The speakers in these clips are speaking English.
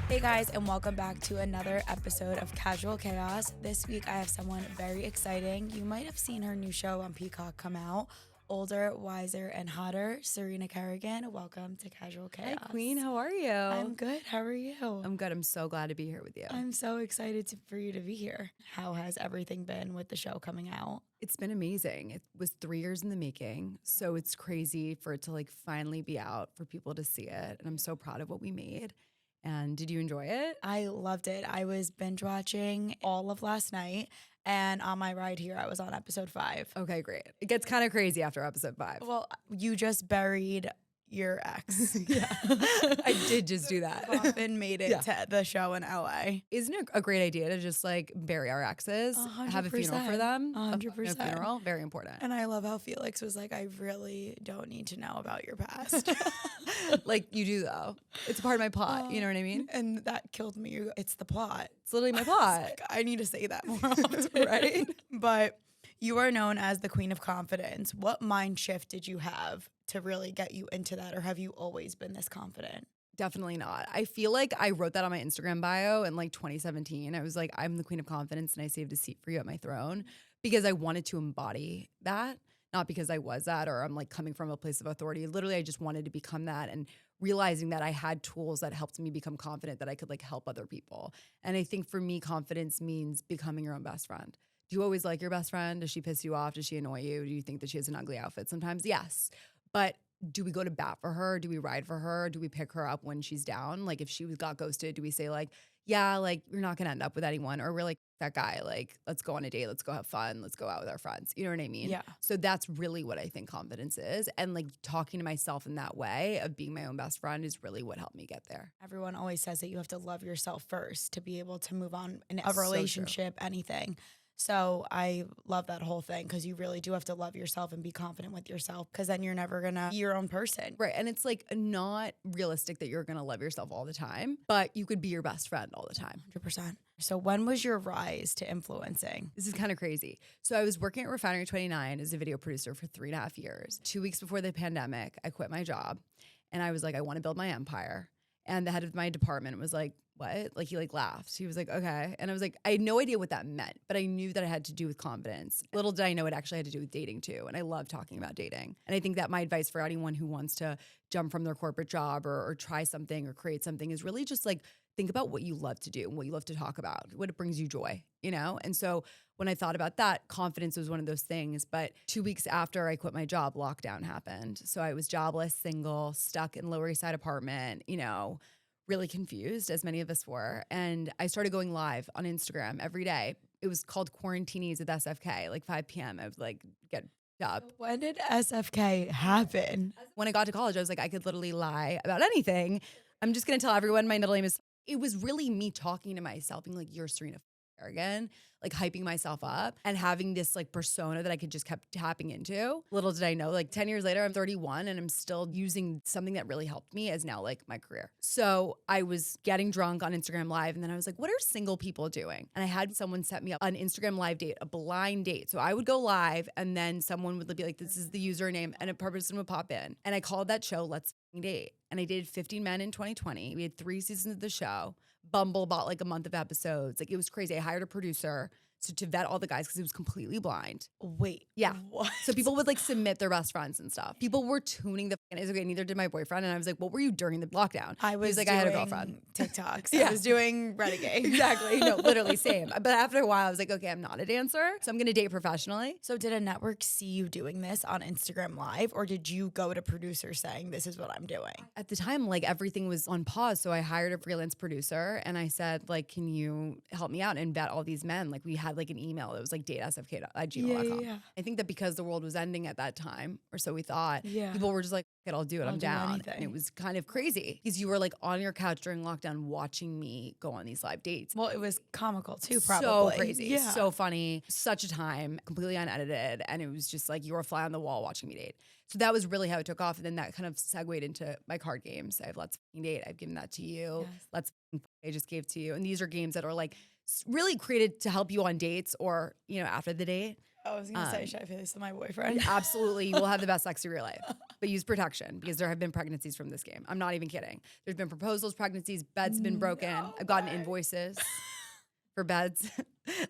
Hey guys, and welcome back to another episode of Casual Chaos. This week I have someone very exciting. You might have seen her new show on Peacock come out. Older, wiser, and hotter, Serena Kerrigan. Welcome to Casual Chaos. Hi, Queen. How are you? I'm good. How are you? I'm good. I'm so glad to be here with you. I'm so excited for you to be here. How has everything been with the show coming out? It's been amazing. It was 3 years in the making, so it's crazy for it to finally be out for people to see it, and I'm so proud of what we made. And did you enjoy it? I loved it. I was binge watching all of last night, and on my ride here, I was on episode 5. Okay, great. It gets kind of crazy after episode 5. Well, you just buried your ex. Yeah, I did just do that. Coffin made it to the show in LA. Isn't it a great idea to just bury our exes, 100%. have a funeral for them? 100%. A funeral, very important. And I love how Felix was like, I really don't need to know about your past. You do though. It's a part of my plot. You know what I mean? And that killed me. It's the plot. It's literally my I was plot. like, I need to say that more often. Right? But you are known as the Queen of Confidence. What mind shift did you have to really get you into that? Or have you always been this confident? Definitely not. I feel like I wrote that on my Instagram bio in 2017. I was like, I'm the Queen of Confidence and I saved a seat for you at my throne because I wanted to embody that, not because I was that or I'm coming from a place of authority. Literally, I just wanted to become that and realizing that I had tools that helped me become confident that I could help other people. And I think for me, confidence means becoming your own best friend. Do you always like your best friend? Does she piss you off? Does she annoy you? Do you think that she has an ugly outfit sometimes? Yes. But do we go to bat for her? Do we ride for her? Do we pick her up when she's down? If she got ghosted, do we say yeah, you're not going to end up with anyone? Or we're that guy, let's go on a date. Let's go have fun. Let's go out with our friends. You know what I mean? Yeah. So that's really what I think confidence is. And talking to myself in that way of being my own best friend is really what helped me get there. Everyone always says that you have to love yourself first to be able to move on in a So relationship, anything. So I love that whole thing because you really do have to love yourself and be confident with yourself because then you're never going to be your own person. Right. And it's not realistic that you're going to love yourself all the time, but you could be your best friend all the time. 100%. So when was your rise to influencing? This is kind of crazy. So I was working at Refinery 29 as a video producer for 3.5 years. 2 weeks before the pandemic, I quit my job and I was like, I want to build my empire. And the head of my department was like, what? He laughed. He was like, okay. And I was like, I had no idea what that meant, but I knew that it had to do with confidence. Little did I know it actually had to do with dating too. And I love talking about dating. And I think that my advice for anyone who wants to jump from their corporate job or try something or create something is really just think about what you love to do and what you love to talk about, what brings you joy, you know? And so when I thought about that, confidence was one of those things. But 2 weeks after I quit my job, lockdown happened. So I was jobless, single, stuck in Lower East Side apartment, really confused, as many of us were. And I started going live on Instagram every day. It was called Quarantinis with SFK, 5 p.m. I would get up. When did SFK happen? When I got to college, I was like, I could literally lie about anything. I'm just going to tell everyone my middle name is. It was really me talking to myself, being you're Serena Kerrigan, hyping myself up and having this persona that I could just kept tapping into. Little did I know, 10 years later, I'm 31 and I'm still using something that really helped me as now my career. So I was getting drunk on Instagram Live and then I was like, what are single people doing? And I had someone set me up an Instagram Live date, a blind date. So I would go live and then someone would be like, this is the username, and a person would pop in. And I called that show Let's F-ing Date. And I dated 15 men in 2020. We had 3 seasons of the show. Bumble bought a month of episodes. It was crazy. I hired a producer to vet all the guys because he was completely blind. Wait. Yeah. What? So people would submit their best friends and stuff. People were tuning the it's okay, neither did my boyfriend. And I was like, what were you during the lockdown? I was I had a girlfriend. TikToks. Yeah. I was doing Renegade. Exactly. No, literally same. But after a while, I was like, okay, I'm not a dancer. So I'm going to date professionally. So did a network see you doing this on Instagram Live or did you go to producers saying this is what I'm doing? At the time, everything was on pause. So I hired a freelance producer and I said, can you help me out and vet all these men? We had an email that was datesfk@gmail.com. Yeah. I think that because the world was ending at that time, or so we thought, Yeah. people were just like, I'll do it. I'll I'm do down. anything. And it was kind of crazy because you were on your couch during lockdown watching me go on these live dates. Well, it was comical too, probably. So crazy. Yeah. So funny. Such a time. Completely unedited. And it was just you were a fly on the wall watching me date. So that was really how it took off. And then that kind of segued into my card games. I have Let's F-ing Date. I've given that to you. Yes. Let's F-ing I just gave to you. And these are games that are really created to help you on dates or, after the date. I was going to say, should I play this with my boyfriend? Absolutely. You will have the best sex of your life. but use protection because there have been pregnancies from this game. I'm not even kidding. There's been proposals, pregnancies, beds have been broken. No I've gotten way. invoices for beds.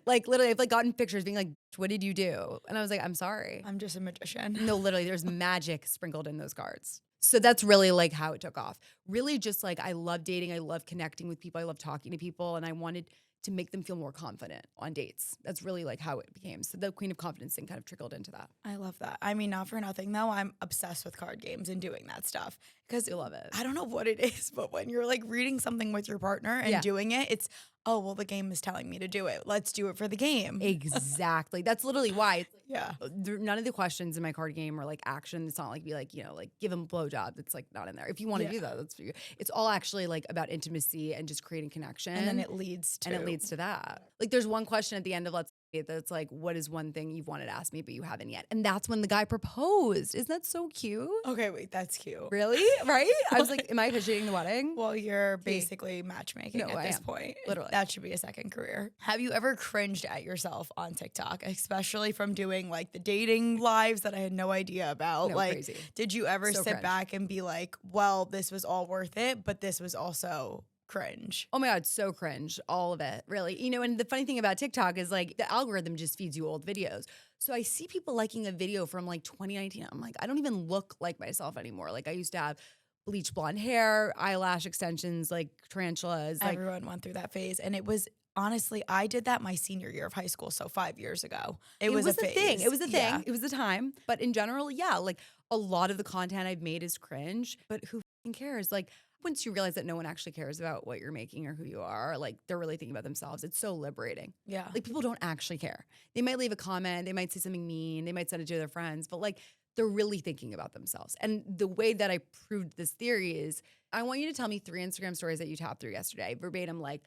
Like literally I've like gotten pictures being like, what did you do? And I was like, I'm sorry. I'm just a magician. No, literally there's magic sprinkled in those cards. So that's really like how it took off. Really just like, I love dating. I love connecting with people. I love talking to people. And I wanted to make them feel more confident on dates. That's really like how it became. So the Queen of Confidence thing kind of trickled into that. I love that. I mean, not for nothing though, I'm obsessed with card games and doing that stuff. Because I love it. I don't know what it is, but when you're like reading something with your partner and doing it, it's, oh, well, the game is telling me to do it. Let's do it for the game. Exactly. That's literally why. Yeah. None of the questions in my card game are like action. It's not like be like, you know, like give them a blowjob. It's like not in there. If you want to do that, that's for you. It's all actually like about intimacy and just creating connection. And then it leads to that. Like there's one question at the end of Let's Date that's like, what is one thing you've wanted to ask me but you haven't yet? And that's when the guy proposed. Isn't that so cute? Okay, wait, that's cute. Really? Right? I was like, am I officiating the wedding? Well, you're basically matchmaking at this point. Literally. That should be a second career. Have you ever cringed at yourself on TikTok, especially from doing like the dating lives that I had no idea about? No, like, crazy. did you ever So sit cringe. back and be like, well, this was all worth it, but this was also cringe? Oh my God, so cringe. All of it, really. You know, and the funny thing about TikTok is like the algorithm just feeds you old videos. So I see people liking a video from like 2019. I'm like, I don't even look like myself anymore. Like I used to have bleach blonde hair, eyelash extensions, like tarantulas. Like Everyone went through that phase. And it was honestly, I did that my senior year of high school. So 5 years ago. It was a the phase. thing. It was the thing. Yeah. It was the time. But in general, yeah, like a lot of the content I've made is cringe, but who f***ing cares? Like once you realize that no one actually cares about what you're making or who you are, like they're really thinking about themselves. It's so liberating. Yeah. Like people don't actually care. They might leave a comment, they might say something mean, they might send it to their friends, but like they're really thinking about themselves. And the way that I proved this theory is I want you to tell me 3 Instagram stories that you tapped through yesterday, verbatim, like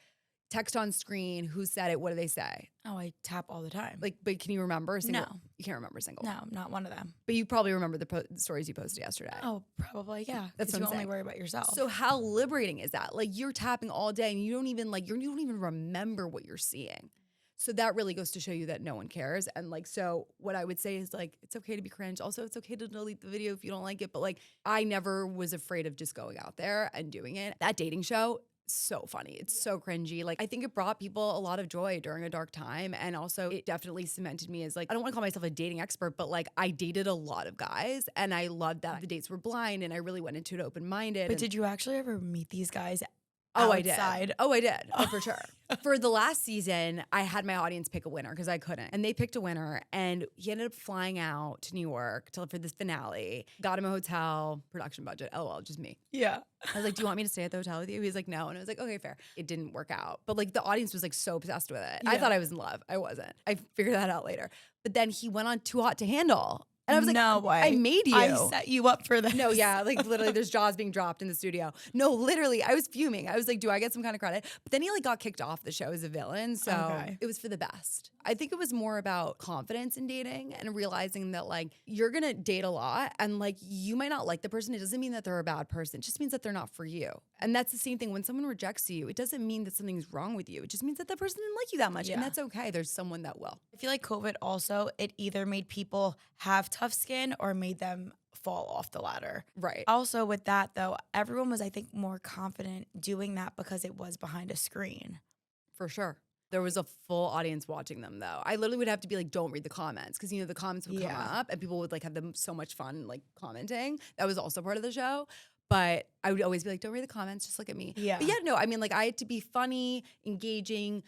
text on screen, who said it, what do they say? Oh, I tap all the time. Like, but can you remember a single? No. You can't remember a single. No, not one of them. But you probably remember the stories you posted yesterday. Oh, probably, yeah. That's 'Cause what you I'm only saying. worry about yourself. So how liberating is that? Like you're tapping all day and you don't even like, you don't even remember what you're seeing. So that really goes to show you that no one cares. And like, so what I would say is like, it's okay to be cringe. Also, it's okay to delete the video if you don't like it. But like, I never was afraid of just going out there and doing it. That dating show, so funny. It's so cringy. Like I think it brought people a lot of joy during a dark time. And also it definitely cemented me as like, I don't want to call myself a dating expert, but like I dated a lot of guys and I loved that the dates were blind and I really went into it open-minded. But did you actually ever meet these guys Oh, outside? I did. Oh, for sure. For the last season, I had my audience pick a winner because I couldn't. And they picked a winner and he ended up flying out to New York for this finale. Got him a hotel, production budget. LOL, just me. Yeah. I was like, do you want me to stay at the hotel with you? He was like, no. And I was like, okay, fair. It didn't work out. But like the audience was like so obsessed with it. I Yeah. thought I was in love. I wasn't. I figured that out later. But then he went on Too Hot to Handle. And I was like, no way. I made you. I set you up for this. No, yeah, like literally there's jaws being dropped in the studio. No, literally, I was fuming. I was like, do I get some kind of credit? But then he like got kicked off the show as a villain. So Okay. it was for the best. I think it was more about confidence in dating and realizing that like you're gonna date a lot and like you might not like the person. It doesn't mean that they're a bad person. It just means that they're not for you. And that's the same thing. When someone rejects you, it doesn't mean that something's wrong with you. It just means that person didn't like you that much. Yeah. And that's okay. There's someone that will. I feel like COVID also, it either made people have tough skin or made them fall off the ladder. Right. Also with that though, everyone was, I think, more confident doing that because it was behind a screen. For sure. There was a full audience watching them though. I literally would have to be like, don't read the comments. Cause you know, the comments would come Yeah. up and people would like have them so much fun like commenting. That was also part of the show. But I would always be like, don't read the comments, just look at me. Yeah. But yeah, no, I mean like I had to be funny, engaging,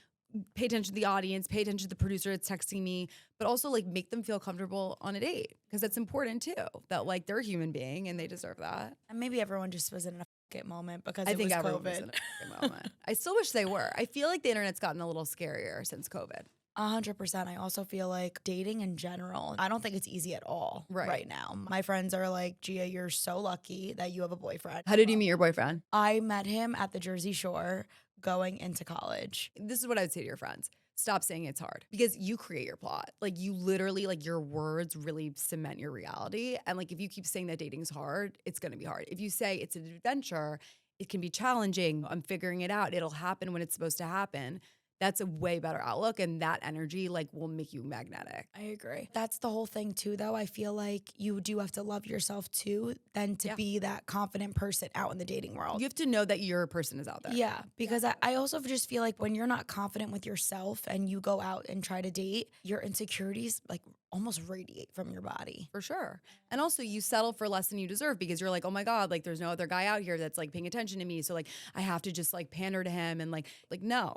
pay attention to the audience, pay attention to the producer that's texting me, but also like make them feel comfortable on a date. Cause that's important too. That like they're a human being and they deserve that. And maybe everyone just was in a fuck it moment because I it think was everyone was in COVID. a fucking moment. I still wish they were. I feel like the internet's gotten a little scarier since COVID. 100%. I also feel like dating in general, I don't think it's easy at all right now. My friends are like, Gia, you're so lucky that you have a boyfriend. How did you meet your boyfriend? I met him at the Jersey Shore going into college. This is what I would say to your friends. Stop saying it's hard because you create your plot. Like you literally, like your words really cement your reality. And like, if you keep saying that dating's hard, it's going to be hard. If you say it's an adventure, it can be challenging. I'm figuring it out. It'll happen when it's supposed to happen. that's a way better outlook. And that energy like will make you magnetic. I agree. That's the whole thing too, though. I feel like you do have to love yourself too, then to be that confident person out in the dating world. You have to know that your person is out there. Yeah, because I also just feel like when you're not confident with yourself and you go out and try to date, your insecurities like almost radiate from your body. For sure. And also you settle for less than you deserve because you're like, oh my God, like there's no other guy out here that's like paying attention to me. So like I have to just like pander to him and like no.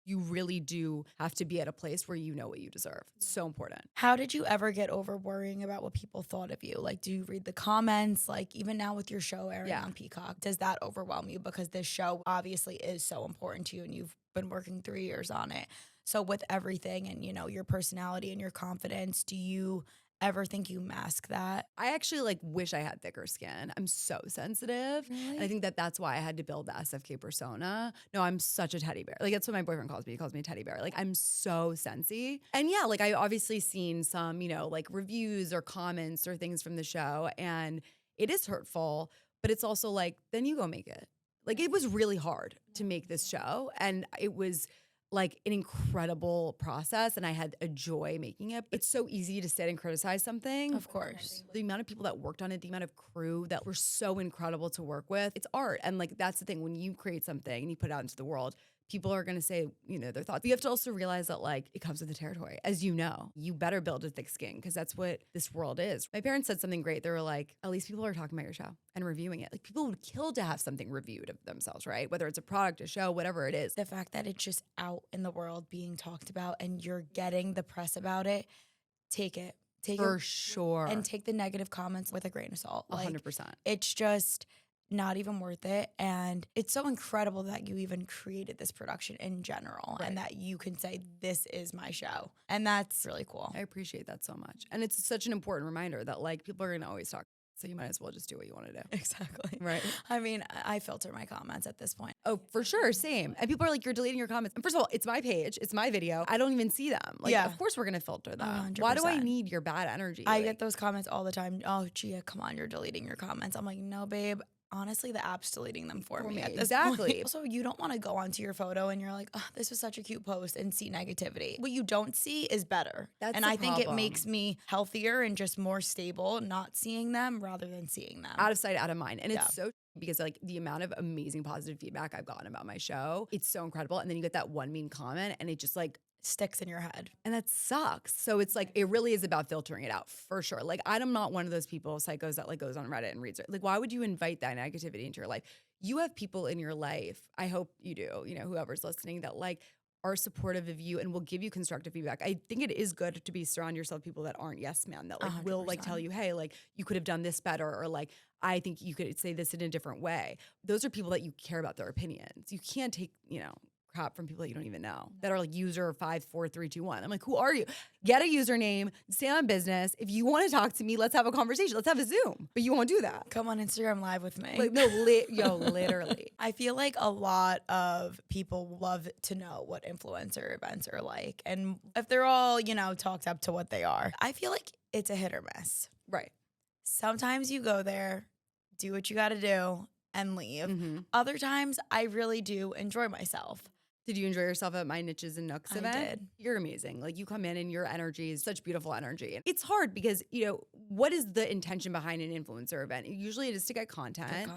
You really do have to be at a place where you know what you deserve. It's so important. How did you ever get over worrying about what people thought of you? Like, do you read the comments? Like, even now with your show airing on Peacock, does that overwhelm you? Because this show obviously is so important to you and you've been working 3 years on it. So with everything and, you know, your personality and your confidence, do you ever think you mask that? I actually like wish I had thicker skin. I'm so sensitive. Really? And I think that that's why I had to build the SFK persona. No, I'm such a teddy bear. Like that's what my boyfriend calls me. He calls me a teddy bear. Like I'm so sensy. And yeah, like I obviously seen some, you know, like reviews or comments or things from the show and it is hurtful, but it's also like, then you go make it. Like it was really hard to make this show and it was like an incredible process and I had a joy making it. It's so easy to sit and criticize something. Of course. The amount of people that worked on it, the amount of crew that were so incredible to work with, it's art. And like, that's the thing, when you create something and you put it out into the world, people are going to say, you know, their thoughts. You have to also realize that like it comes with the territory. As you know, you better build a thick skin because that's what this world is. My parents said something great. They were like, at least people are talking about your show and reviewing it. Like people would kill to have something reviewed of themselves, right? Whether it's a product, a show, whatever it is. The fact that it's just out in the world being talked about and you're getting the press about it, take it. Take For it sure. and take the negative comments with a grain of salt. Like, 100%. It's just not even worth it. And it's so incredible that you even created this production in general and that you can say, this is my show. And that's really cool. I appreciate that so much. And it's such an important reminder that like people are going to always talk. So you might as well just do what you want to do. Exactly. Right. I mean, I filter my comments at this point. Oh, for sure. Same. And people are like, you're deleting your comments. And first of all, it's my page. It's my video. I don't even see them. Like, of course we're going to filter them. 100%. Why do I need your bad energy? I get those comments all the time. Oh, Gia, come on, you're deleting your comments. I'm like, no, babe. Honestly, the app's deleting them for me at this point. Also, you don't want to go onto your photo and you're like, oh, this was such a cute post and see negativity. What you don't see is better. That's and the I think problem. it makes me healthier and just more stable, not seeing them rather than seeing them. Out of sight, out of mind. And it's so because like the amount of amazing positive feedback I've gotten about my show, it's so incredible. And then you get that one mean comment and it just like sticks in your head. And that sucks. So it's like, it really is about filtering it out for sure. Like I'm not one of those people, psychos that like goes on Reddit and reads it. Like, why would you invite that negativity into your life? You have people in your life, I hope you do, you know, whoever's listening that like are supportive of you and will give you constructive feedback. I think it is good to be surround yourself with people that aren't yes men, that like 100%. will like tell you, hey, like you could have done this better, or like, I think you could say this in a different way. Those are people that you care about their opinions. You can't take, you know, crap from people that you don't even know that are like user 54321. I'm like, who are you? Get a username, stay on business. If you want to talk to me, let's have a conversation. Let's have a Zoom. But you won't do that. Come on Instagram Live with me. Like, no, literally. I feel like a lot of people love to know what influencer events are like. And if they're all, you know, talked up to what they are, I feel like it's a hit or miss. Right. Sometimes you go there, do what you got to do, and leave. Other times, I really do enjoy myself. Did you enjoy yourself at my Niches and Nooks event? I did. You're amazing. Like you come in and your energy is such beautiful energy. It's hard because, you know, what is the intention behind an influencer event? Usually it is to get content.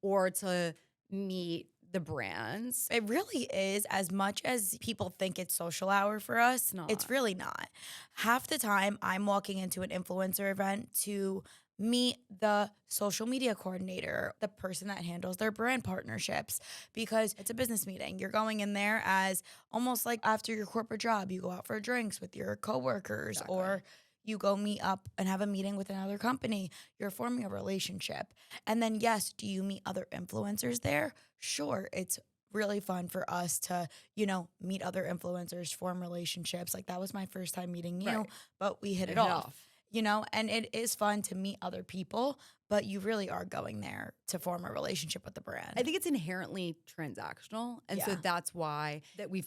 Or to meet the brands. It really is. As much as people think it's social hour for us, it's really not. Half the time I'm walking into an influencer event to meet the social media coordinator, the person that handles their brand partnerships, because it's a business meeting. You're going in there as almost like after your corporate job, you go out for drinks with your coworkers or you go meet up and have a meeting with another company. You're forming a relationship. And then, yes, do you meet other influencers there? Sure, it's really fun for us to, you know, meet other influencers, form relationships. Like that was my first time meeting you, but we hit it off. You know, and it is fun to meet other people, but you really are going there to form a relationship with the brand. I think it's inherently transactional. And so that's why that we've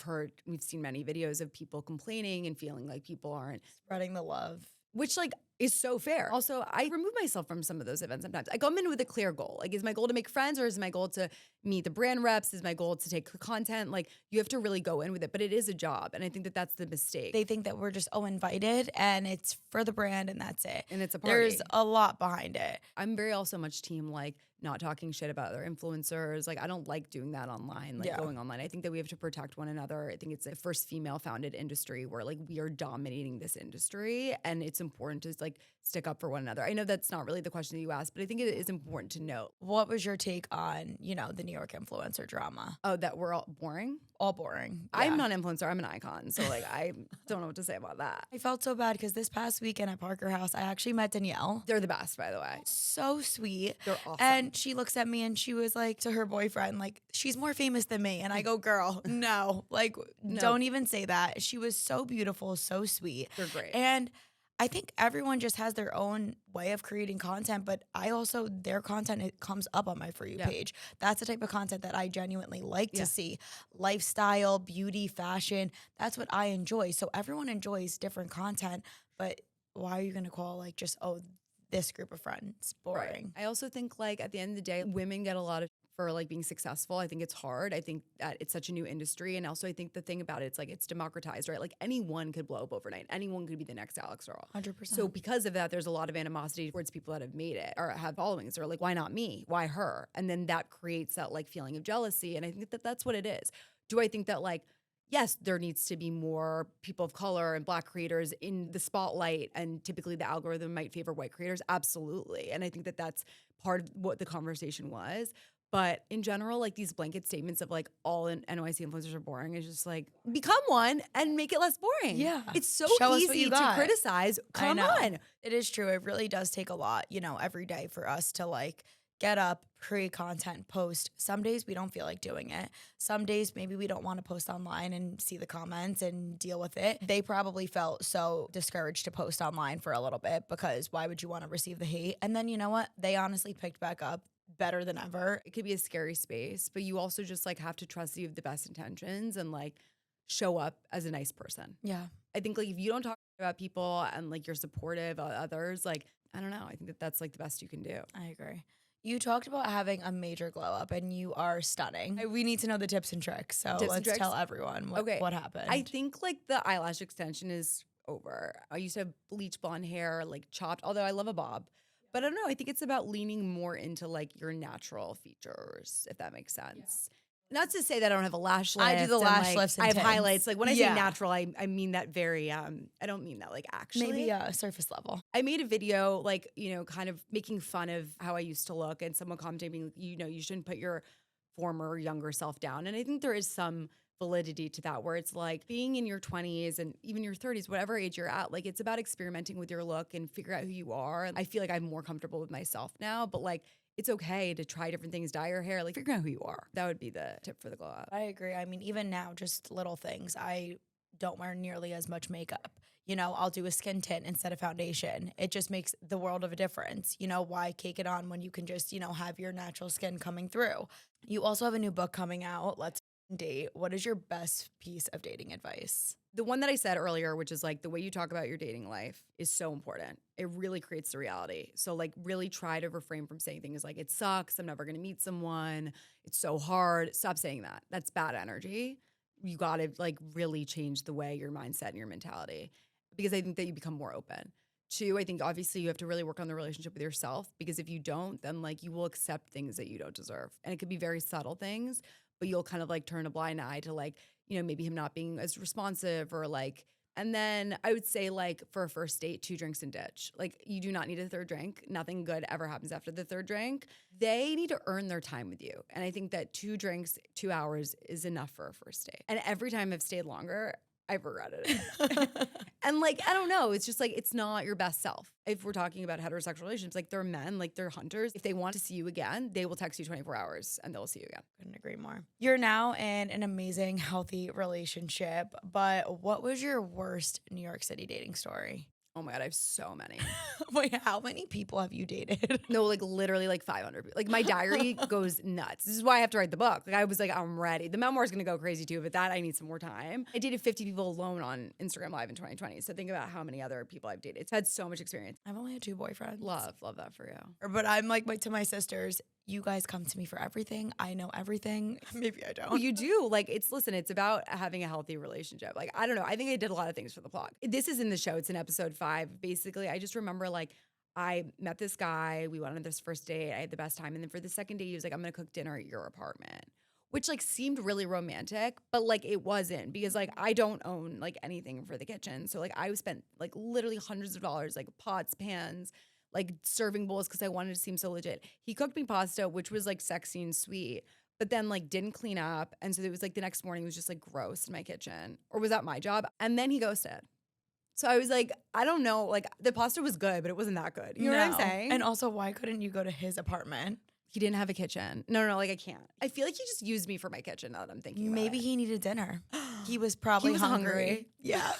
seen many videos of people complaining and feeling like people aren't spreading the love. Which like, is so fair. Also, I remove myself from some of those events sometimes. I come in with a clear goal. Like, is my goal to make friends or is my goal to meet the brand reps? Is my goal to take content? Like, you have to really go in with it, but it is a job. And I think that that's the mistake. They think that we're just, invited and it's for the brand and that's it. And it's a party. There's a lot behind it. I'm very also much team, like, not talking shit about other influencers. Like, I don't like doing that online, like going online. I think that we have to protect one another. I think it's the first female founded industry where like we are dominating this industry, and it's important to like stick up for one another. I know that's not really the question that you asked, but I think it is important to note. What was your take on, the New York influencer drama? Oh, that we're all boring? All boring. Yeah. I'm not an influencer. I'm an icon. So like, I don't know what to say about that. I felt so bad because this past weekend at Parker House, I actually met Danielle. They're the best, by the way. So sweet. They're awesome. And she looks at me and she was like to her boyfriend, like, she's more famous than me. And I go, girl, no, like, don't even say that. She was so beautiful, so sweet. They're great. And I think everyone just has their own way of creating content, but their content, it comes up on my For You page. That's the type of content that I genuinely like to see. Lifestyle, beauty, fashion, that's what I enjoy. So everyone enjoys different content, but why are you going to call like just, this group of friends boring? Right. I also think like at the end of the day, women get a lot of for like being successful. I think it's hard. I think that it's such a new industry. And also I think the thing about it, it's like it's democratized, right? Like anyone could blow up overnight. Anyone could be the next Alex Earl. 100%. So because of that, there's a lot of animosity towards people that have made it or have followings. Or like, why not me? Why her? And then that creates that like feeling of jealousy. And I think that that's what it is. Do I think that like, yes, there needs to be more people of color and Black creators in the spotlight, and typically the algorithm might favor white creators? Absolutely. And I think that that's part of what the conversation was. But in general, like these blanket statements of like all NYC influencers are boring is just like, become one and make it less boring. Yeah. It's so Show easy to criticize. Come on. It is true. It really does take a lot, every day for us to like get up, create content, post. Some days we don't feel like doing it. Some days maybe we don't want to post online and see the comments and deal with it. They probably felt so discouraged to post online for a little bit because why would you want to receive the hate? And then you know what? They honestly picked back up better than ever. It could be a scary space, but you also just like have to trust that you have the best intentions and like show up as a nice person. Yeah. I think like if you don't talk about people and like you're supportive of others, like, I don't know. I think that that's like the best you can do. I agree. You talked about having a major glow up and you are stunning. We need to know the tips and tricks. So let's tell everyone what happened. I think like the eyelash extension is over. I used to have bleach blonde hair, like chopped, although I love a bob. But I don't know. I think it's about leaning more into like your natural features, if that makes sense. Yeah. Not to say that I don't have a lash lift. I do the lash lifts. I have highlights. Like when I say natural, I mean that very, I don't mean that like actually. Maybe surface level. I made a video like, kind of making fun of how I used to look, and someone commented being like, you shouldn't put your former younger self down. And I think there is some validity to that, where it's like being in your 20s and even your 30s, whatever age you're at, like it's about experimenting with your look and figure out who you are. And I feel like I'm more comfortable with myself now, but like it's okay to try different things, dye your hair, like figure out who you are. That would be the tip for the glow up. I agree. I mean, even now, just little things. I don't wear nearly as much makeup. I'll do a skin tint instead of foundation. It just makes the world of a difference. Why cake it on when you can just, have your natural skin coming through? You also have a new book coming out. Let's date. What is your best piece of dating advice? The one that I said earlier, which is like the way you talk about your dating life is so important. It really creates the reality. So like really try to refrain from saying things like, it sucks, I'm never going to meet someone, it's so hard. Stop saying that. That's bad energy. You got to like really change the way your mindset and your mentality, because I think that you become more open. 2, I think obviously you have to really work on the relationship with yourself, because if you don't, then like you will accept things that you don't deserve. And it could be very subtle things, but you'll kind of like turn a blind eye to like, maybe him not being as responsive or like, and then I would say like for a first date, 2 drinks and ditch. Like you do not need a third drink. Nothing good ever happens after the third drink. They need to earn their time with you. And I think that 2 drinks, 2 hours is enough for a first date. And every time I've stayed longer, I've regretted it. And like, I don't know. It's just like, it's not your best self. If we're talking about heterosexual relationships, like they're men, like they're hunters. If they want to see you again, they will text you 24 hours and they'll see you again. Couldn't agree more. You're now in an amazing, healthy relationship, but what was your worst New York City dating story? Oh my God, I have so many. Wait, how many people have you dated? No, like literally like 500 people. Like my diary goes nuts. This is why I have to write the book. Like I was like, I'm ready. The memoir is going to go crazy too, but that I need some more time. I dated 50 people alone on Instagram Live in 2020. So think about how many other people I've dated. It's had so much experience. I've only had 2 boyfriends. Love that for you. But I'm like to my sisters, you guys come to me for everything. I know everything. Maybe I don't. Well, you do. Like, it's about having a healthy relationship. Like, I don't know. I think I did a lot of things for the plot. This is in the show. It's in episode 5. Basically, I just remember like I met this guy. We went on this first date. I had the best time. And then for the second date, he was like, I'm going to cook dinner at your apartment, which like seemed really romantic, but like it wasn't because like I don't own like anything for the kitchen. So like I spent like literally hundreds of dollars, like pots, pans, like serving bowls because I wanted to seem so legit. He cooked me pasta, which was like sexy and sweet, but then like didn't clean up. And so it was like the next morning it was just like gross in my kitchen. Or was that my job? And then he ghosted. So I was like, I don't know, like the pasta was good, but it wasn't that good. You know what I'm saying? And also, why couldn't you go to his apartment? He didn't have a kitchen. No, like I can't. I feel like he just used me for my kitchen now that I'm thinking about Maybe it. he needed dinner. He was probably hungry. Yeah.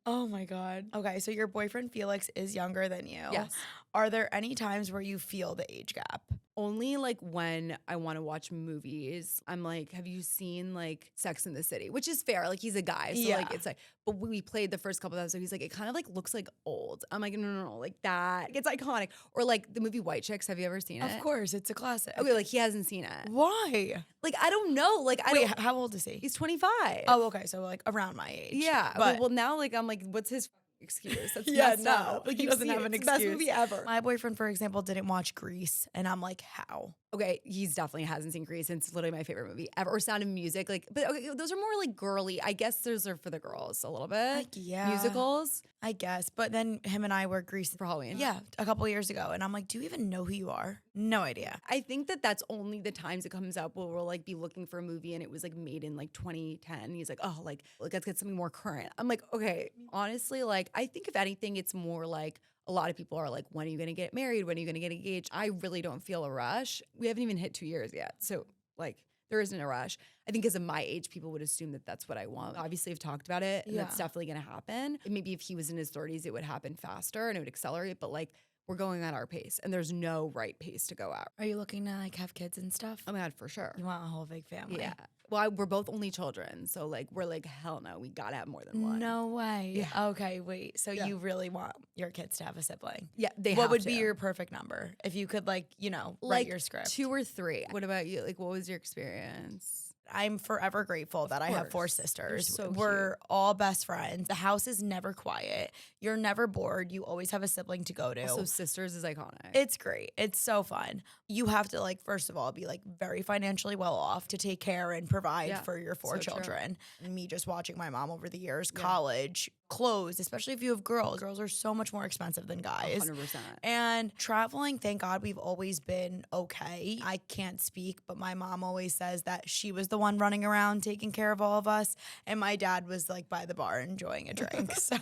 Oh my God. Okay, so your boyfriend Felix is younger than you. Yes. Are there any times where you feel the age gap? Only like when I want to watch movies. I'm like, have you seen like Sex in the City? Which is fair. Like he's a guy. So like it's like, but we played the first couple of episodes. He's like, it kind of like looks like old. I'm like, no, like that. It's iconic. Or like the movie White Chicks. Have you ever seen it? Of course, it's a classic. Okay, like he hasn't seen it. Why? Like I don't know. Like I Wait, don't. how old is he? He's 25. Oh, okay. So like around my age. Yeah. But Okay, well now like I'm like, what's his excuse? That's yeah, messed no. up. Like he doesn't have an it's excuse. the best movie ever. My boyfriend, for example, didn't watch Grease, and I'm like, how? Okay, he's definitely hasn't seen Grease. It's literally my favorite movie ever. Or Sound of Music, like, but okay, those are more like girly. I guess those are for the girls a little bit. Like, yeah. Musicals I guess. But then him and I were Grease for Halloween. Yeah, a couple years ago, and I'm like, do you even know who you are? No idea. I think that's only the times it comes up where we'll like be looking for a movie and it was like made in like 2010. He's like, oh, like let's get something more current. I'm like, okay, honestly, like I think if anything, it's more like a lot of people are like, when are you going to get married? When are you going to get engaged? I really don't feel a rush. We haven't even hit 2 years yet. So like there isn't a rush. I think as of my age, people would assume that that's what I want. Obviously, I've talked about it and that's definitely going to happen. And maybe if he was in his 30s, it would happen faster and it would accelerate. But like we're going at our pace and there's no right pace to go at. Are you looking to like have kids and stuff? Oh my God, for sure. You want a whole big family? Yeah. Well, we're both only children. So like, we're like, hell no, we got to have more than one. No way. Yeah. Okay, wait. So you really want your kids to have a sibling? Yeah, they What have would to. be your perfect number? If you could like, write like your script. 2 or 3. What about you? Like, what was your experience? I'm forever grateful that I have 4 course. sisters. They're so We're all best friends. The house is never quiet. You're never bored. You always have a sibling to go to. So sisters is iconic. It's great. It's so fun. You have to like, first of all, be like very financially well off to take care and provide for your 4 children. And me just watching my mom over the years, college, clothes, especially if you have girls. Girls are so much more expensive than guys. 100%. And traveling, thank God we've always been okay. I can't speak, but my mom always says that she was the one running around taking care of all of us. And my dad was like by the bar enjoying a drink. So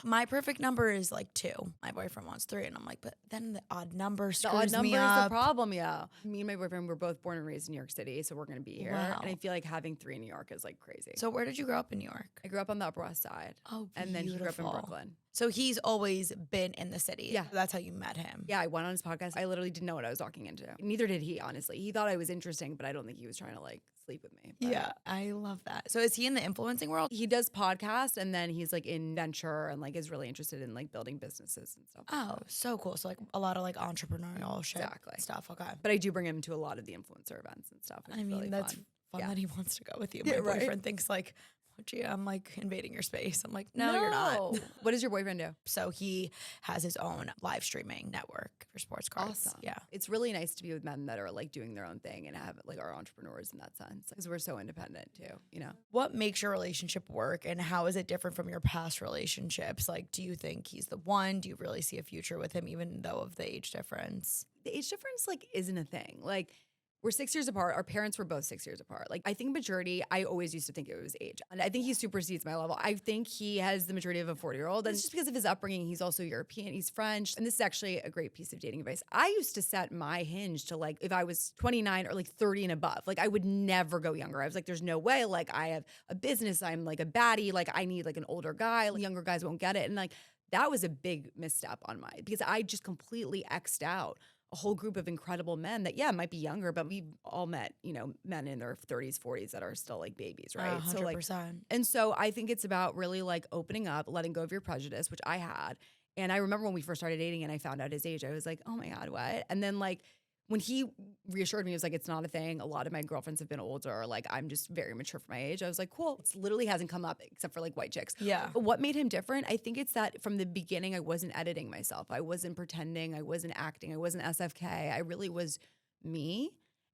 my perfect number is like 2. My boyfriend wants 3. And I'm like, but then the odd number screws The odd number me is up. the problem, yeah. Me and my boyfriend were both born and raised in New York City, so we're going to be here. Wow. And I feel like having 3 in New York is like crazy. So where did you grow up in New York? I grew up on the Upper West Side. Oh, and then he grew up in beautiful. Brooklyn. So he's always been in the city. Yeah. That's how you met him. Yeah, I went on his podcast. I literally didn't know what I was walking into. Neither did he, honestly. He thought I was interesting, but I don't think he was trying to like sleep with me. But Yeah, I love that. So is he in the influencing world? he does podcast and then he's like in venture and like is really interested in like building businesses and stuff. Oh, so cool. So like a lot of like entrepreneurial shit Exactly. stuff. Okay. But I do bring him to a lot of the influencer events and stuff. I mean, really that's fun Yeah. that he wants to go with you. Yeah, My right? boyfriend thinks like, oh, gee, I'm like invading your space. I'm like, no, you're not. What does your boyfriend do? So he has his own live streaming network for sports cards. Awesome. Yeah. It's really nice to be with men that are like doing their own thing and have like our entrepreneurs in that sense because we're so independent too, you know? What makes your relationship work and how is it different from your past relationships? Like, do you think he's the one? Do you really see a future with him even though of the age difference? The age difference like isn't a thing. Like We're 6 years apart. Our parents were both 6 years apart. Like, I think maturity, I always used to think it was age. And I think he supersedes my level. I think he has the maturity of a 40-year-old. And it's just because of his upbringing. He's also European. He's French. And this is actually a great piece of dating advice. I used to set my hinge to like, if I was 29 or like 30 and above, like I would never go younger. I was like, there's no way. Like, I have a business. I'm like a baddie. Like, I need like an older guy. Like, younger guys won't get it. And like, that was a big misstep on mine because I just completely X'd out a whole group of incredible men that, yeah, might be younger, but we've all met, you know, men in their 30s, 40s that are still like babies, right? 100%. So like, and so I think it's about really like opening up, letting go of your prejudice, which I had. And I remember when we first started dating and I found out his age, I was like, oh my God, what? And then like, when he reassured me, he was like, it's not a thing. A lot of my girlfriends have been older. Like, I'm just very mature for my age. I was like, cool. It literally hasn't come up except for like white chicks. Yeah. But what made him different? I think it's that from the beginning, I wasn't editing myself. I wasn't pretending. I wasn't acting. I wasn't SFK. I really was me.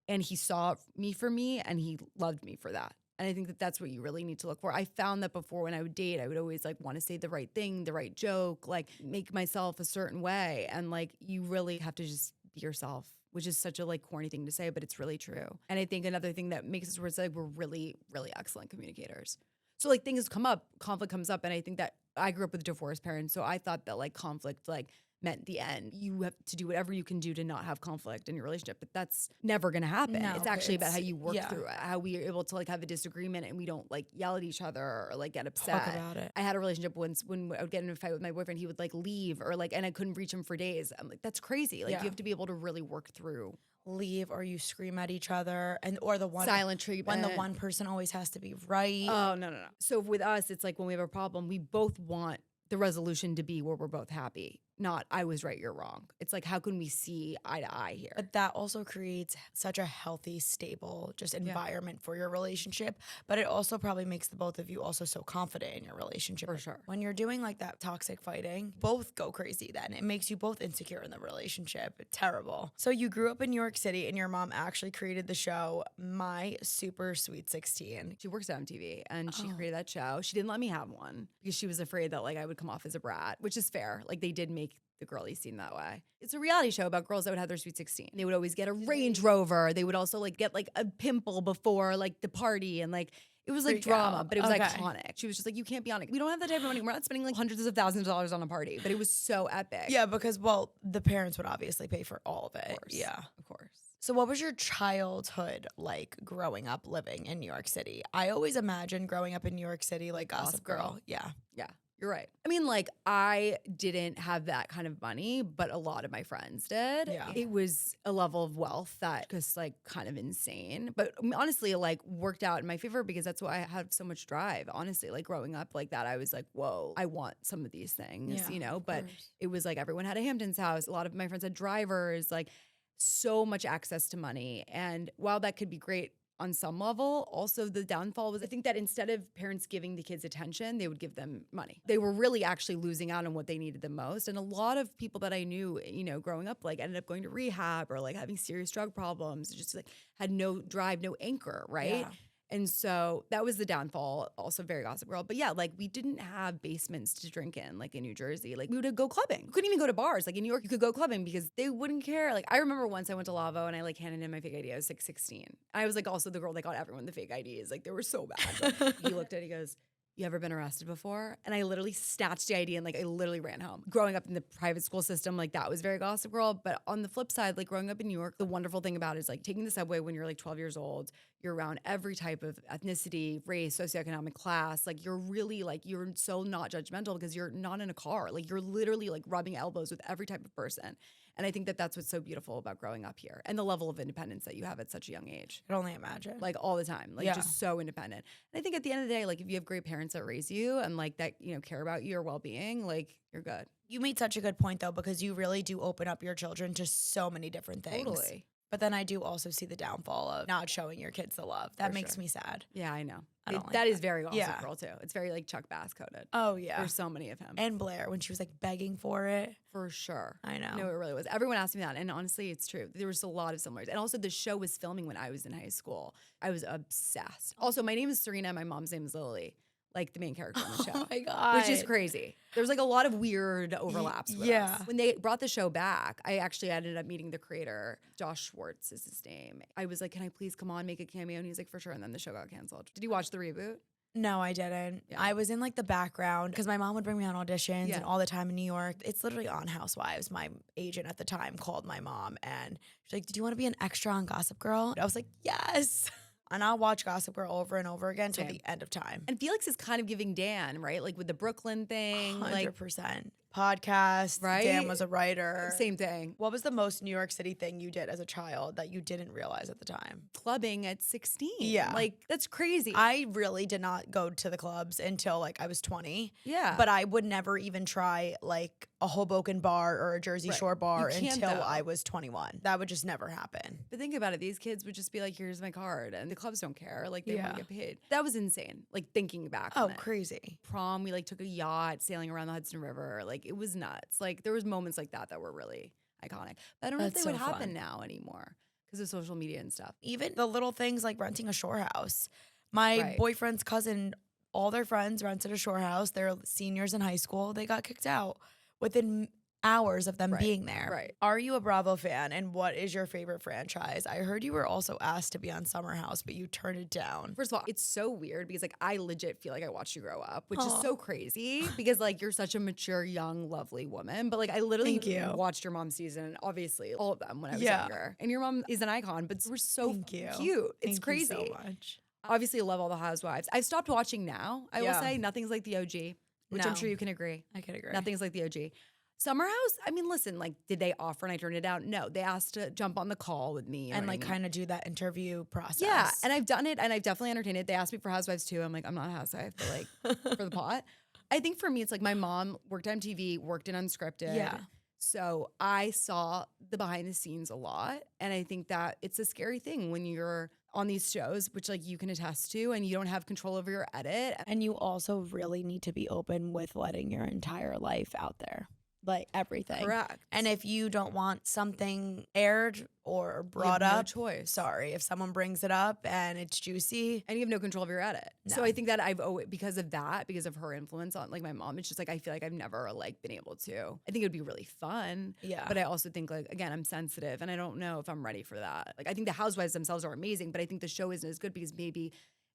And he saw me for me and he loved me for that. And I think that that's what you really need to look for. I found that before when I would date, I would always like want to say the right thing, the right joke, like make myself a certain way. And like, you really have to just be yourself, which is such a like corny thing to say, but it's really true. And I think another thing that makes us where it's like we're really, really excellent communicators. So like things come up, conflict comes up. And I think that I grew up with divorced parents. So I thought that like conflict like meant the end. You have to do whatever you can do to not have conflict in your relationship, but that's never going to happen. No, it's actually about how you work yeah. through it, how we are able to like have a disagreement and we don't like yell at each other or like get upset. Talk about it. I had a relationship once when I would get in a fight with my boyfriend, he would like leave or like, and I couldn't reach him for days. I'm like, that's crazy. Like Yeah. you have to be able to really work through. Leave or you scream at each other and or the one Silent treatment. when the one person always has to be right. Oh, no. So with us, it's like when we have a problem, we both want the resolution to be where we're both happy. Not, I was right, you're wrong. It's like, how can we see eye to eye here? But that also creates such a healthy, stable, just environment for your relationship. But it also probably makes the both of you also so confident in your relationship. For sure. When you're doing like that toxic fighting, both go crazy then. It makes you both insecure in the relationship. It's terrible. So you grew up in New York City and your mom actually created the show My Super Sweet 16. She works on TV and she created that show. She didn't let me have one because she was afraid that like I would come off as a brat, which is fair. Like they did make the girly scene that way. It's a reality show about girls that would have their Sweet 16. They would always get a Range Rover. They would also like get like a pimple before like the party and like it was like Freak drama, out. but it was Okay. iconic. She was just like, you can't be on it. We don't have that type of money. We're not spending like hundreds of thousands of dollars on a party, but it was so epic. Yeah, because, well, the parents would obviously pay for all of it. Of course. Yeah. Of course. So what was your childhood like growing up living in New York City? I always imagine growing up in New York City like Gossip Girl. Yeah. Yeah, you're right. I mean, like, I didn't have that kind of money, but a lot of my friends did. Yeah. It was a level of wealth that was like kind of insane. But honestly, like worked out in my favor because that's why I had so much drive. Honestly, like growing up like that, I was like, whoa, I want some of these things, Yeah, you know? of But course. it was like everyone had a Hamptons house. A lot of my friends had drivers, like so much access to money. And while that could be great, on some level, also the downfall was I think that instead of parents giving the kids attention, they would give them money. They were really actually losing out on what they needed the most. And a lot of people that I knew, you know, growing up, like ended up going to rehab or like having serious drug problems, just like had no drive, no anchor, right? Yeah. And so that was the downfall, also very Gossip Girl. But yeah, like we didn't have basements to drink in, like in New Jersey. Like we would go clubbing. We couldn't even go to bars. Like in New York, you could go clubbing because they wouldn't care. Like I remember once I went to Lavo and I like handed in my fake ID. I was like 16. I was like also the girl that got everyone the fake IDs. Like they were so bad. Like, he looked at it, he goes, you ever been arrested before? And I literally snatched the ID and like I literally ran home. Growing up in the private school system, like that was very Gossip Girl. But on the flip side, like growing up in New York, the wonderful thing about it is like taking the subway when you're like 12 years old, you're around every type of ethnicity, race, socioeconomic class. Like you're really like, you're so not judgmental because you're not in a car. Like you're literally like rubbing elbows with every type of person. And I think that that's what's so beautiful about growing up here and the level of independence that you have at such a young age. I can only imagine. Like all the time, like Yeah. just so independent. And I think at the end of the day, like if you have great parents that raise you and like that, you know, care about your well-being, like you're good. You made such a good point though, because you really do open up your children to so many different things. Totally. But then I do also see the downfall of not showing your kids the love. That For makes sure. me sad. Yeah, I know. I don't like that is that. very Gossip Yeah. Girl too. It's very like Chuck Bass coded. Oh yeah. There's so many of him. And Blair when she was like begging for it. For sure. I know. No, it really was. Everyone asked me that. And honestly, it's true. There was a lot of similarities. And also the show was filming when I was in high school. I was obsessed. Also, my name is Serena. My mom's name is Lily. like the main character on the show. Oh my God. Which is crazy. There's like a lot of weird overlaps with us. When they brought the show back, I actually ended up meeting the creator. Josh Schwartz is his name. I was like, can I please come on, make a cameo? And he's like, for sure. And then the show got canceled. Did you watch the reboot? No, I didn't. Yeah. I was in like the background because my mom would bring me on auditions Yeah. and all the time in New York. It's literally on Housewives. My agent at the time called my mom and she's like, did you want to be an extra on Gossip Girl? And I was like, yes. And I'll watch Gossip Girl over and over again till the end of time. And Felix is kind of giving Dan, right? Like with the Brooklyn thing. 100%. Podcast, Right? Dan was a writer. Same thing. What was the most New York City thing you did as a child that you didn't realize at the time? Clubbing at 16. Yeah. Like, that's crazy. I really did not go to the clubs until like I was 20. Yeah. But I would never even try like a Hoboken bar or a Jersey Shore bar You can't, until though. I was 21. That would just never happen. But think about it. These kids would just be like, here's my card. And the clubs don't care. Like, they want Yeah. to get paid. That was insane. Like, thinking back Oh, on it. crazy. Prom, we like took a yacht sailing around the Hudson River. Like, it was nuts. Like, there was moments like that were really iconic. But I don't know if That's they would so happen fun. now anymore because of social media and stuff. Even the little things like renting a shore house. My Right. boyfriend's cousin, all their friends rented a shore house. They're seniors in high school. They got kicked out within hours of them Right, being there. right. Are you a Bravo fan? And what is your favorite franchise? I heard you were also asked to be on Summer House, but you turned it down. First of all, it's so weird because like I legit feel like I watched you grow up, which is Aw. so crazy because like you're such a mature, young, lovely woman. But like I literally Thank you. watched your mom's season, obviously all of them when I was Yeah. younger. And your mom is an icon, but we're so Thank you. cute. It's Thank crazy. you so much. Obviously, I love all the housewives. I've stopped watching now. I will Yeah. say nothing's like the OG, which I'm No. sure you can agree. I could agree. Nothing's like the OG. Summer House, I mean, listen, like, did they offer and I turned it down? No, they asked to jump on the call with me. You know And what I like mean? kind of do that interview process. Yeah, and I've done it and I've definitely entertained it. They asked me for Housewives too. I'm like, I'm not a housewife, but like for the pot. I think for me, it's like my mom worked on TV, worked in unscripted. Yeah. So I saw the behind the scenes a lot. And I think that it's a scary thing when you're on these shows, which like you can attest to, and you don't have control over your edit. And you also really need to be open with letting your entire life out there. Like everything. Correct. And if you don't want something aired or You brought have no up, choice. sorry. If someone brings it up and it's juicy, And you have no control of your edit. So No. I think that I've always, because of that, because of her influence on like my mom, it's just like I feel like I've never like been able to. I think it would be really fun. yeah. But I also think like again, I'm sensitive and I don't know if I'm ready for that. Like I think the housewives themselves are amazing, but I think the show isn't as good because maybe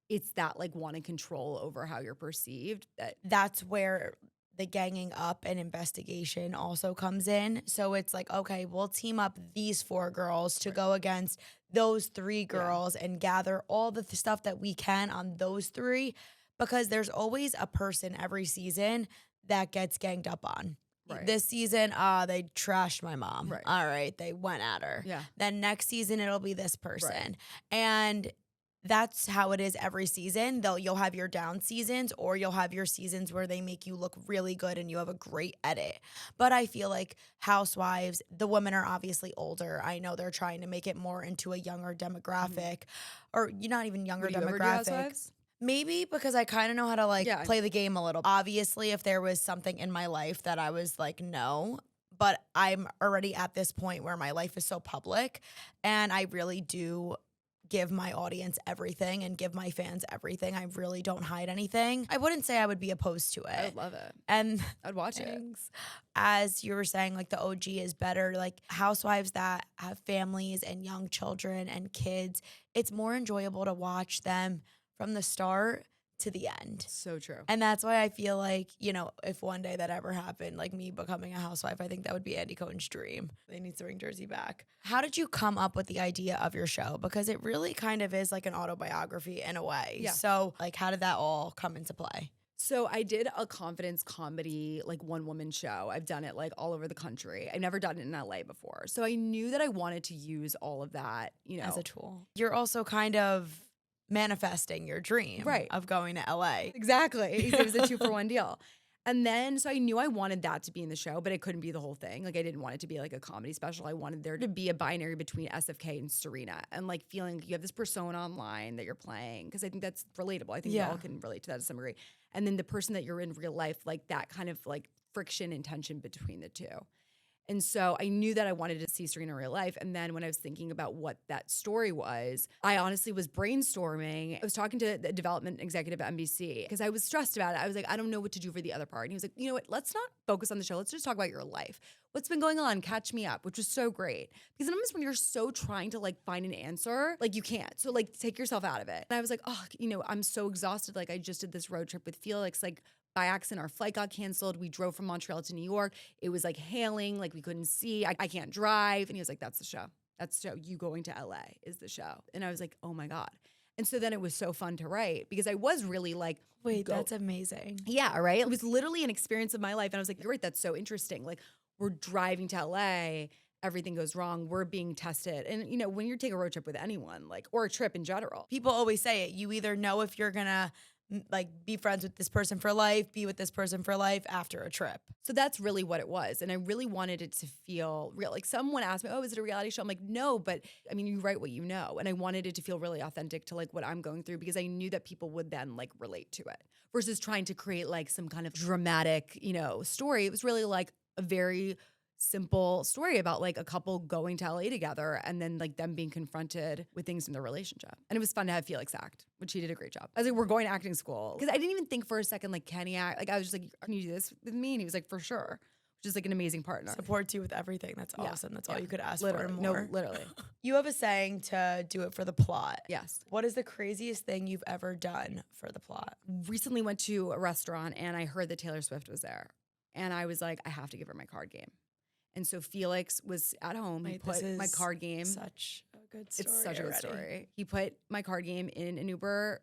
it's that like wanting control over how you're perceived that That's where the ganging up and investigation also comes in. So it's like, okay, we'll team up these 4 girls to go against those 3 girls and gather all the stuff that we can on those 3 because there's always a person every season that gets ganged up on. Right. This season, they trashed my mom. Right. All right, they went at her. Yeah. Then next season, it'll be this person. And that's how it is every season. You'll have your down seasons or you'll have your seasons where they make you look really good and you have a great edit. But I feel like Housewives, the women are obviously older. I know they're trying to make it more into a younger demographic or not even younger Would you ever do demographic. Housewives? Maybe because I kind of know how to like Yeah. play the game a little. Obviously, if there was something in my life that I was like, no, but I'm already at this point where my life is so public and I really do give my audience everything and give my fans everything. I really don't hide anything. I wouldn't say I would be opposed to I it. would love it. And I'd watch it. things, as you were saying, like the OG is better. Like housewives that have families and young children and kids, it's more enjoyable to watch them from the start to the end. So true. And that's why I feel like, you know, if one day that ever happened, like me becoming a housewife, I think that would be Andy Cohen's dream. They need to bring Jersey back. How did you come up with the idea of your show? Because it really kind of is like an autobiography in a way. Yeah. So like, how did that all come into play? So I did a confidence comedy, like one woman show. I've done it like all over the country. I've never done it in LA before. So I knew that I wanted to use all of that, you know. As a tool. You're also kind of manifesting your dream of going to LA. Exactly. It was a 2-for-1 deal. And then, so I knew I wanted that to be in the show, but it couldn't be the whole thing. Like I didn't want it to be like a comedy special. I wanted there to be a binary between SFK and Serena and like feeling like you have this persona online that you're playing. Because I think that's relatable. I think we all can relate to that to some degree. And then the person that you're in real life, like that kind of like friction and tension between the two. And so I knew that I wanted to see Serena in real life. And then when I was thinking about what that story was, I honestly was brainstorming. I was talking to the development executive at NBC because I was stressed about it. I was like, I don't know what to do for the other part. And he was like, you know what? Let's not focus on the show. Let's just talk about your life. What's been going on? Catch me up, which was so great. Because sometimes when you're so trying to like find an answer, like you can't. So like take yourself out of it. And I was like, oh, I'm so exhausted. Like I just did this road trip with Felix. Like by accident, our flight got canceled. We drove from Montreal to New York. It was like hailing, like we couldn't see. I can't drive. And he was like, that's the show. That's the show. You going to LA is the show. And I was like, oh my God. And so then it was so fun to write because I was really like, wait, that's amazing. Yeah, right? It was literally an experience of my life. And I was like, you're right, that's so interesting. Like we're driving to LA, everything goes wrong, we're being tested. And when you take a road trip with anyone, like, or a trip in general. People always say it. You either know if you're gonna like be friends with this person for life, be with this person for life after a trip. So that's really what it was. And I really wanted it to feel real. Like someone asked me, oh, is it a reality show? I'm like, no, but I mean, you write what you know. And I wanted it to feel really authentic to like what I'm going through because I knew that people would then like relate to it versus trying to create like some kind of dramatic, story. It was really like a very simple story about like a couple going to LA together and then like them being confronted with things in their relationship. And it was fun to have Felix act, which he did a great job. I was like, we're going to acting school. Because I didn't even think for a second, like, can he act? Like, I was just like, can you do this with me? And he was like, for sure. Which is like an amazing partner. Supports you with everything. That's awesome. That's all you could ask literally, for and more. No, literally. You have a saying to do it for the plot. Yes. What is the craziest thing you've ever done for the plot? Recently went to a restaurant and I heard that Taylor Swift was there. And I was like, I have to give her my card game. And so Felix was at home. He put my card game. Such a good story. It's such a good story. He put my card game in an Uber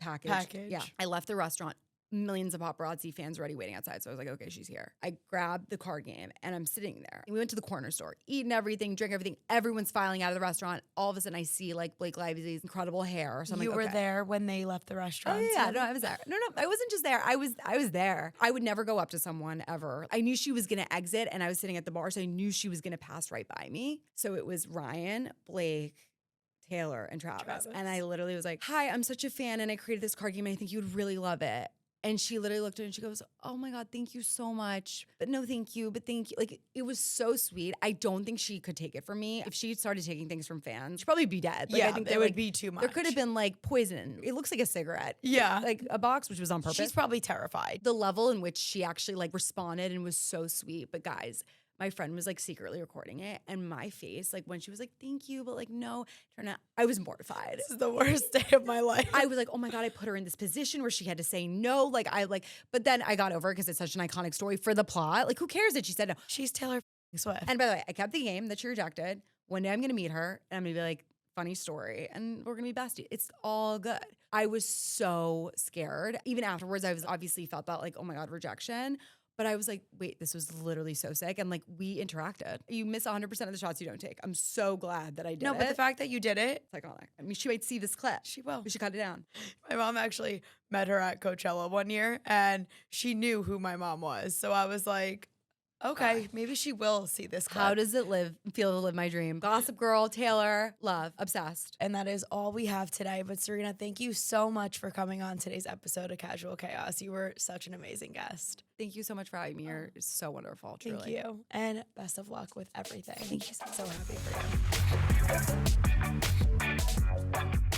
package. Yeah. I left the restaurant. Millions of paparazzi fans already waiting outside. So I was like, okay, she's here. I grabbed the card game and I'm sitting there. And we went to the corner store, eating everything, drinking everything. Everyone's filing out of the restaurant. All of a sudden I see like Blake Lively's incredible hair. So I'm you were there when they left the restaurant. Oh, yeah, no, I was there. No, I wasn't just there. I was there. I would never go up to someone ever. I knew she was going to exit and I was sitting at the bar. So I knew she was going to pass right by me. So it was Ryan, Blake, Taylor, and Travis. And I literally was like, hi, I'm such a fan and I created this card game and I think you would really love it. And she literally looked at it and she goes, oh my God, thank you so much. But no, thank you. But thank you. Like, it was so sweet. I don't think she could take it from me. If she started taking things from fans, she'd probably be dead. Like, yeah, I think it would be too much. There could have been like poison. It looks like a cigarette. Yeah. Like a box, which was on purpose. She's probably terrified. The level in which she actually like responded and was so sweet. But guys, my friend was like secretly recording it and my face, like when she was like, thank you, but like, no, turn out, I was mortified. This is the worst day of my life. I was like, oh my God, I put her in this position where she had to say no. But then I got over it because it's such an iconic story for the plot. Like, who cares that she said no? She's Taylor Swift. And by the way, I kept the game that she rejected. One day I'm going to meet her and I'm going to be like, funny story. And we're going to be besties. It's all good. I was so scared. Even afterwards, I was obviously felt that like, oh my God, rejection. But I was like, wait, this was literally so sick. And like, we interacted. You miss 100% of the shots you don't take. I'm so glad that I did it. No, but the fact that you did it. It's iconic. I mean, she might see this clip. She will. We should cut it down. My mom actually met her at Coachella one year and she knew who my mom was. So I was like, okay, maybe she will see this clip. How does it feel to live my dream? Gossip Girl, Taylor, love, obsessed. And that is all we have today. But Serena, thank you so much for coming on today's episode of Casual Chaos. You were such an amazing guest. Thank you so much for having me. You're so wonderful, truly. Thank you. And best of luck with everything. Thank you so much. So happy for you.